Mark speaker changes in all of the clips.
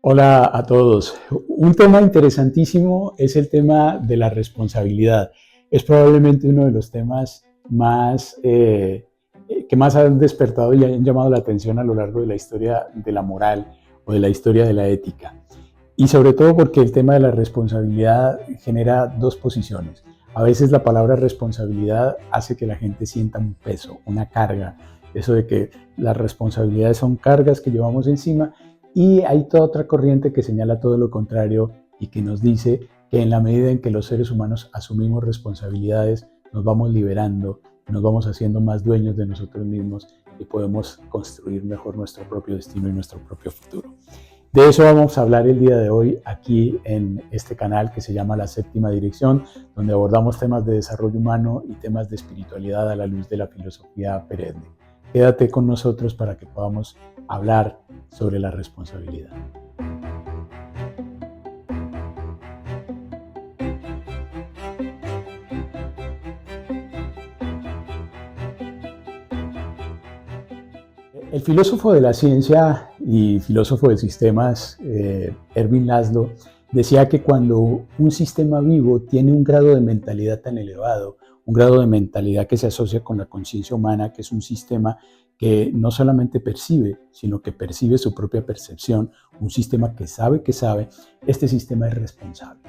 Speaker 1: Hola a todos. Un tema interesantísimo es el tema de la responsabilidad. Es probablemente uno de los temas que más han despertado y han llamado la atención a lo largo de la historia de la moral o de la historia de la ética. Y sobre todo porque el tema de la responsabilidad genera dos posiciones. A veces la palabra responsabilidad hace que la gente sienta un peso, una carga. Eso de que las responsabilidades son cargas que llevamos encima, y hay toda otra corriente que señala todo lo contrario y que nos dice que en la medida en que los seres humanos asumimos responsabilidades, nos vamos liberando, nos vamos haciendo más dueños de nosotros mismos y podemos construir mejor nuestro propio destino y nuestro propio futuro. De eso vamos a hablar el día de hoy aquí en este canal que se llama La Séptima Dirección, donde abordamos temas de desarrollo humano y temas de espiritualidad a la luz de la filosofía perenne. Quédate con nosotros para que podamos hablar sobre la responsabilidad. El filósofo de la ciencia y filósofo de sistemas, Ervin Laszlo, decía que cuando un sistema vivo tiene un grado de mentalidad tan elevado, un grado de mentalidad que se asocia con la conciencia humana, que es un sistema que no solamente percibe, sino que percibe su propia percepción, un sistema que sabe, este sistema es responsable.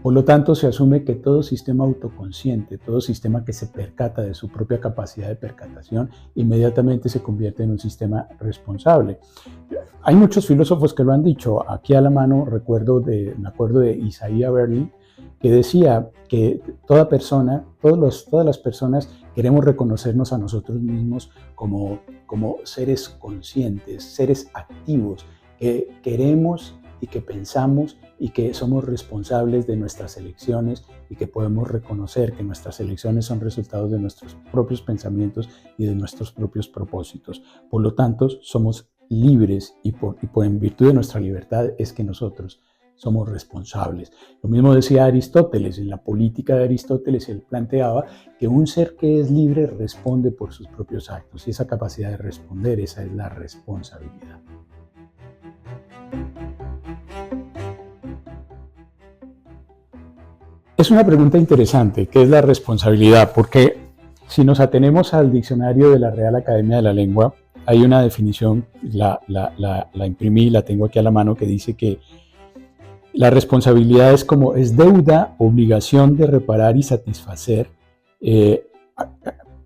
Speaker 1: Por lo tanto, se asume que todo sistema autoconsciente, todo sistema que se percata de su propia capacidad de percatación, inmediatamente se convierte en un sistema responsable. Hay muchos filósofos que lo han dicho. Aquí a la mano me acuerdo de Isaiah Berlin, que decía que todas las personas queremos reconocernos a nosotros mismos como seres conscientes, seres activos, que queremos y que pensamos y que somos responsables de nuestras elecciones y que podemos reconocer que nuestras elecciones son resultados de nuestros propios pensamientos y de nuestros propios propósitos. Por lo tanto, somos libres y en virtud de nuestra libertad es que nosotros somos responsables. Lo mismo decía Aristóteles. En la política de Aristóteles él planteaba que un ser que es libre responde por sus propios actos, y esa capacidad de responder, esa es la responsabilidad. Es una pregunta interesante, ¿qué es la responsabilidad? Porque si nos atenemos al diccionario de la Real Academia de la Lengua, hay una definición, la imprimí, la tengo aquí a la mano, que dice que la responsabilidad es deuda, obligación de reparar y satisfacer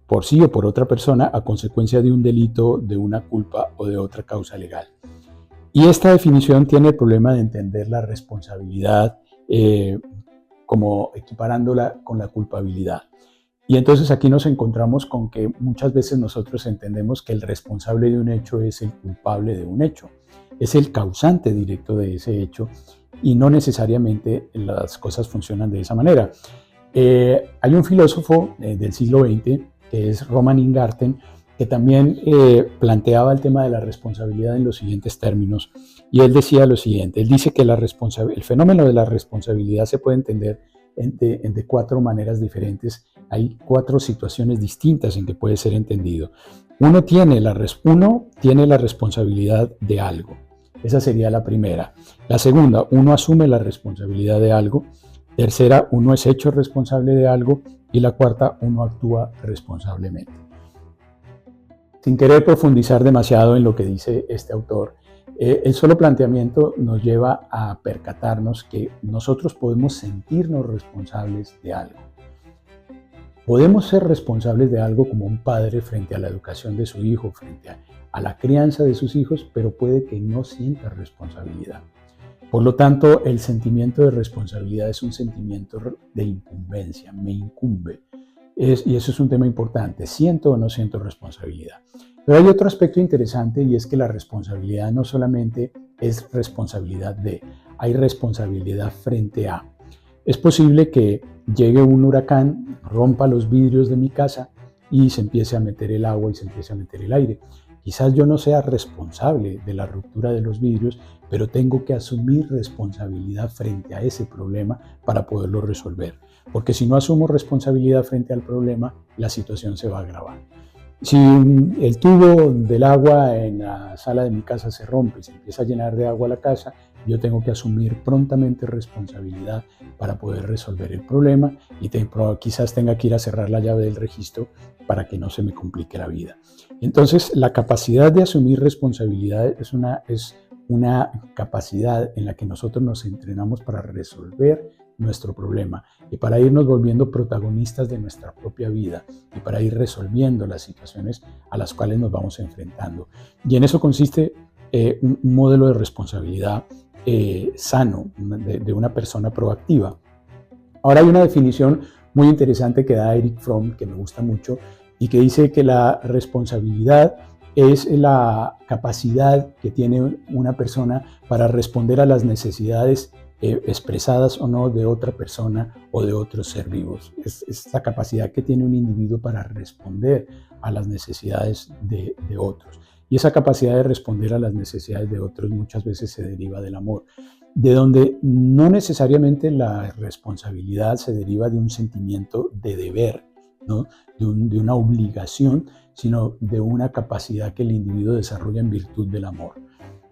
Speaker 1: por sí o por otra persona a consecuencia de un delito, de una culpa o de otra causa legal. Y esta definición tiene el problema de entender la responsabilidad como equiparándola con la culpabilidad. Y entonces aquí nos encontramos con que muchas veces nosotros entendemos que el responsable de un hecho es el culpable de un hecho, es el causante directo de ese hecho, y no necesariamente las cosas funcionan de esa manera. Hay un filósofo del siglo XX, que es Roman Ingarten, que también planteaba el tema de la responsabilidad en los siguientes términos, y él decía lo siguiente. Él dice que el fenómeno de la responsabilidad se puede entender de cuatro maneras diferentes. Hay cuatro situaciones distintas en que puede ser entendido. Uno tiene la responsabilidad de algo. Esa sería la primera. La segunda, uno asume la responsabilidad de algo. Tercera, uno es hecho responsable de algo. Y la cuarta, uno actúa responsablemente. Sin querer profundizar demasiado en lo que dice este autor, el solo planteamiento nos lleva a percatarnos que nosotros podemos sentirnos responsables de algo. Podemos ser responsables de algo como un padre frente a la educación de su hijo, frente a la crianza de sus hijos, pero puede que no sienta responsabilidad. Por lo tanto, el sentimiento de responsabilidad es un sentimiento de incumbencia, me incumbe. Y eso es un tema importante, ¿siento o no siento responsabilidad? Pero hay otro aspecto interesante, y es que la responsabilidad no solamente es responsabilidad de, hay responsabilidad frente a. Es posible que llegue un huracán, rompa los vidrios de mi casa y se empiece a meter el agua y se empiece a meter el aire. Quizás yo no sea responsable de la ruptura de los vidrios, pero tengo que asumir responsabilidad frente a ese problema para poderlo resolver. Porque si no asumo responsabilidad frente al problema, la situación se va a agravar. Si el tubo del agua en la sala de mi casa se rompe y se empieza a llenar de agua la casa, yo tengo que asumir prontamente responsabilidad para poder resolver el problema y quizás tenga que ir a cerrar la llave del registro para que no se me complique la vida. Entonces, la capacidad de asumir responsabilidad es una capacidad en la que nosotros nos entrenamos para resolver nuestro problema y para irnos volviendo protagonistas de nuestra propia vida y para ir resolviendo las situaciones a las cuales nos vamos enfrentando. Y en eso consiste un modelo de responsabilidad sano de una persona proactiva. Ahora hay una definición muy interesante que da Erich Fromm, que me gusta mucho, y que dice que la responsabilidad es la capacidad que tiene una persona para responder a las necesidades expresadas o no de otra persona o de otros ser vivos. Es la capacidad que tiene un individuo para responder a las necesidades de otros. Y esa capacidad de responder a las necesidades de otros muchas veces se deriva del amor, de donde no necesariamente la responsabilidad se deriva de un sentimiento de deber, ¿no? de una obligación, sino de una capacidad que el individuo desarrolla en virtud del amor,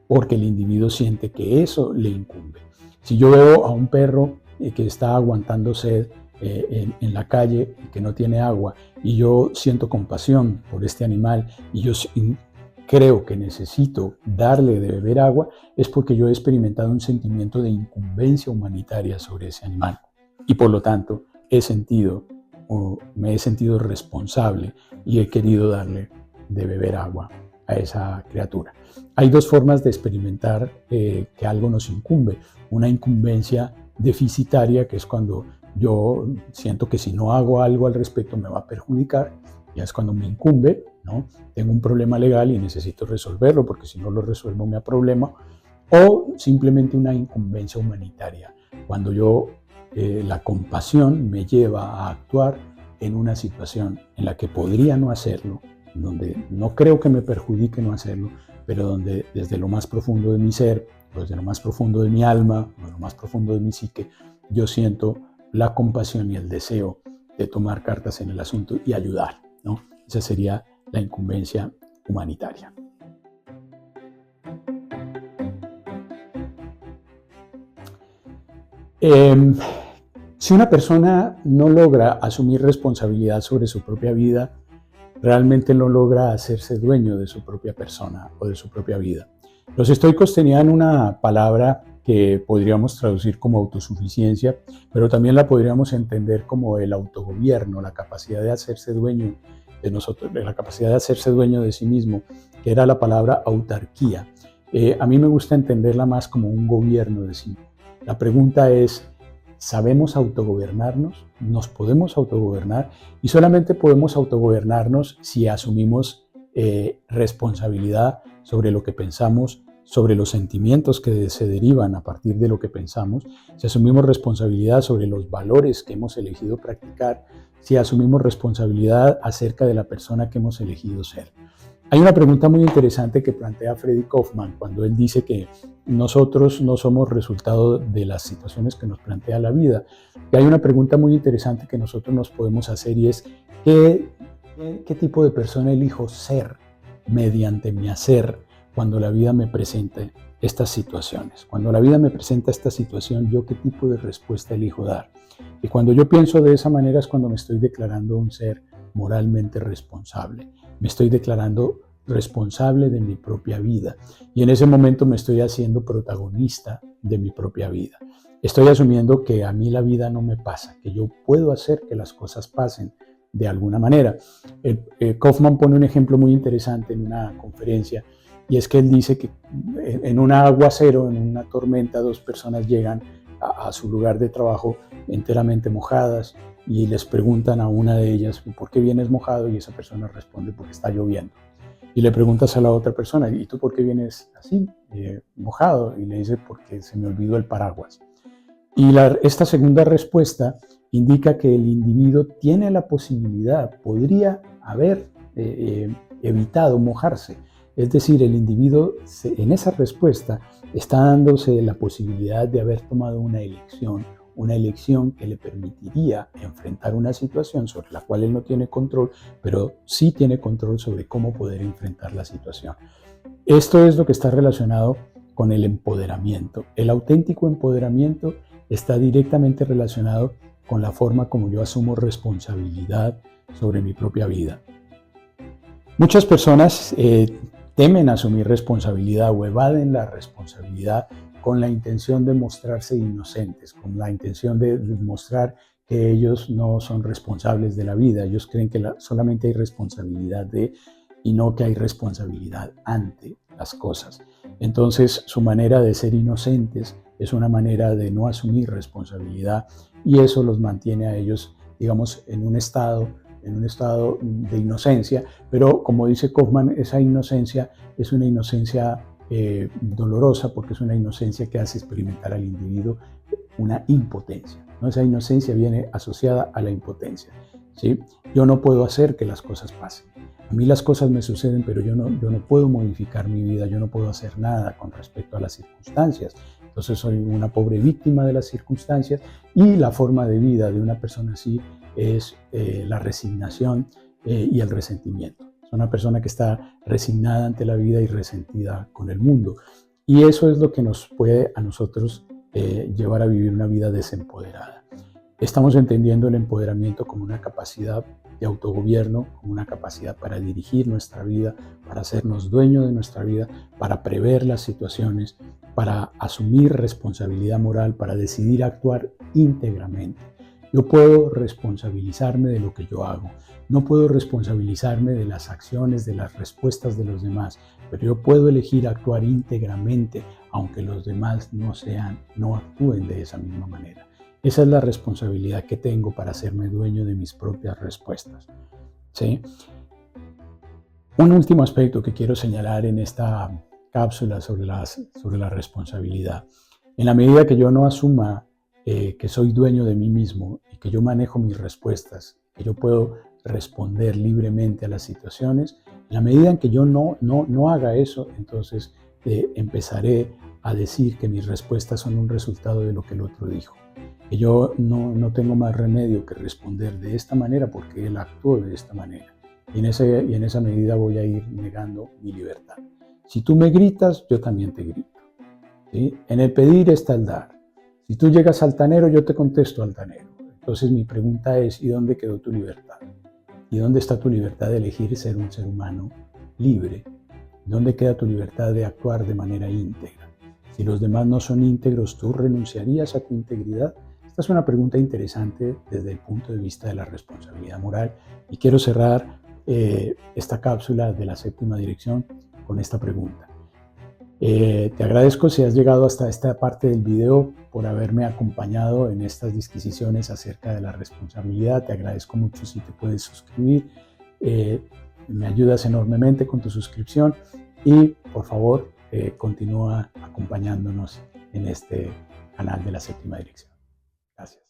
Speaker 1: porque el individuo siente que eso le incumbe. Si yo veo a un perro que está aguantando sed en la calle y que no tiene agua, y yo siento compasión por este animal y yo creo que necesito darle de beber agua, es porque yo he experimentado un sentimiento de incumbencia humanitaria sobre ese animal y por lo tanto me he sentido responsable y he querido darle de beber agua a esa criatura. Hay dos formas de experimentar que algo nos incumbe. Una incumbencia deficitaria, que es cuando yo siento que si no hago algo al respecto me va a perjudicar, ya es cuando me incumbe, ¿no? Tengo un problema legal y necesito resolverlo porque si no lo resuelvo me problema. O simplemente una incumbencia humanitaria, cuando la compasión me lleva a actuar en una situación en la que podría no hacerlo, donde no creo que me perjudique no hacerlo, pero donde desde lo más profundo de mi ser, desde lo más profundo de mi alma, desde lo más profundo de mi psique, yo siento la compasión y el deseo de tomar cartas en el asunto y ayudar, ¿no? Esa sería la incumbencia humanitaria. Si una persona no logra asumir responsabilidad sobre su propia vida, realmente no logra hacerse dueño de su propia persona o de su propia vida. Los estoicos tenían una palabra que podríamos traducir como autosuficiencia, pero también la podríamos entender como el autogobierno, la capacidad de hacerse dueño de nosotros, la capacidad de hacerse dueño de sí mismo, que era la palabra autarquía. A mí me gusta entenderla más como un gobierno de sí. La pregunta es, ¿sabemos autogobernarnos? ¿Nos podemos autogobernar? Y solamente podemos autogobernarnos si asumimos responsabilidad sobre lo que pensamos, sobre los sentimientos que se derivan a partir de lo que pensamos, si asumimos responsabilidad sobre los valores que hemos elegido practicar, si asumimos responsabilidad acerca de la persona que hemos elegido ser. Hay una pregunta muy interesante que plantea Freddy Kaufman cuando él dice que nosotros no somos resultado de las situaciones que nos plantea la vida. Y hay una pregunta muy interesante que nosotros nos podemos hacer y es ¿qué tipo de persona elijo ser mediante mi hacer cuando la vida me presente estas situaciones? Cuando la vida me presenta esta situación, ¿yo qué tipo de respuesta elijo dar? Y cuando yo pienso de esa manera es cuando me estoy declarando un ser moralmente responsable. Me estoy declarando responsable de mi propia vida y en ese momento me estoy haciendo protagonista de mi propia vida. Estoy asumiendo que a mí la vida no me pasa, que yo puedo hacer que las cosas pasen de alguna manera. Kaufman pone un ejemplo muy interesante en una conferencia y es que él dice que en un aguacero, en una tormenta, dos personas llegan a su lugar de trabajo enteramente mojadas y les preguntan a una de ellas ¿por qué vienes mojado? Y esa persona responde porque está lloviendo. Y le preguntas a la otra persona ¿y tú por qué vienes así, mojado? Y le dice porque se me olvidó el paraguas. Y esta segunda respuesta indica que el individuo tiene la posibilidad, podría haber evitado mojarse. Es decir, el individuo en esa respuesta está dándose la posibilidad de haber tomado una elección, una elección que le permitiría enfrentar una situación sobre la cual él no tiene control, pero sí tiene control sobre cómo poder enfrentar la situación. Esto es lo que está relacionado con el empoderamiento. El auténtico empoderamiento está directamente relacionado con la forma como yo asumo responsabilidad sobre mi propia vida. Muchas personas temen asumir responsabilidad o evaden la responsabilidad con la intención de mostrarse inocentes, con la intención de mostrar que ellos no son responsables de la vida. Ellos creen que solamente hay responsabilidad de, y no que hay responsabilidad ante las cosas. Entonces, su manera de ser inocentes es una manera de no asumir responsabilidad y eso los mantiene a ellos, digamos, en un estado de inocencia, pero como dice Kaufman, esa inocencia es una inocencia dolorosa porque es una inocencia que hace experimentar al individuo una impotencia, ¿no? Esa inocencia viene asociada a la impotencia, ¿sí? Yo no puedo hacer que las cosas pasen. A mí las cosas me suceden, pero yo no puedo modificar mi vida, yo no puedo hacer nada con respecto a las circunstancias. Entonces soy una pobre víctima de las circunstancias y la forma de vida de una persona así es la resignación y el resentimiento. Es una persona que está resignada ante la vida y resentida con el mundo. Y eso es lo que nos puede a nosotros llevar a vivir una vida desempoderada. Estamos entendiendo el empoderamiento como una capacidad de autogobierno, como una capacidad para dirigir nuestra vida, para hacernos dueños de nuestra vida, para prever las situaciones, para asumir responsabilidad moral, para decidir actuar íntegramente. Yo puedo responsabilizarme de lo que yo hago, no puedo responsabilizarme de las acciones, de las respuestas de los demás, pero yo puedo elegir actuar íntegramente, aunque los demás no actúen de esa misma manera. Esa es la responsabilidad que tengo para hacerme dueño de mis propias respuestas, ¿sí? Un último aspecto que quiero señalar en esta cápsula sobre la responsabilidad. En la medida que yo no asuma que soy dueño de mí mismo y que yo manejo mis respuestas, que yo puedo responder libremente a las situaciones, en la medida en que yo no haga eso, entonces empezaré a decir que mis respuestas son un resultado de lo que el otro dijo. Que yo no tengo más remedio que responder de esta manera porque él actuó de esta manera. Y en esa medida voy a ir negando mi libertad. Si tú me gritas, yo también te grito, ¿sí? En el pedir está el dar. Si tú llegas altanero, yo te contesto altanero. Entonces mi pregunta es, ¿y dónde quedó tu libertad? ¿Y dónde está tu libertad de elegir ser un ser humano libre? ¿Dónde queda tu libertad de actuar de manera íntegra? Si los demás no son íntegros, ¿tú renunciarías a tu integridad? Esta es una pregunta interesante desde el punto de vista de la responsabilidad moral y quiero cerrar esta cápsula de la séptima dirección con esta pregunta. Te agradezco si has llegado hasta esta parte del video por haberme acompañado en estas disquisiciones acerca de la responsabilidad. Te agradezco mucho si te puedes suscribir. Me ayudas enormemente con tu suscripción y por favor continúa acompañándonos en este canal de la séptima dirección. Gracias.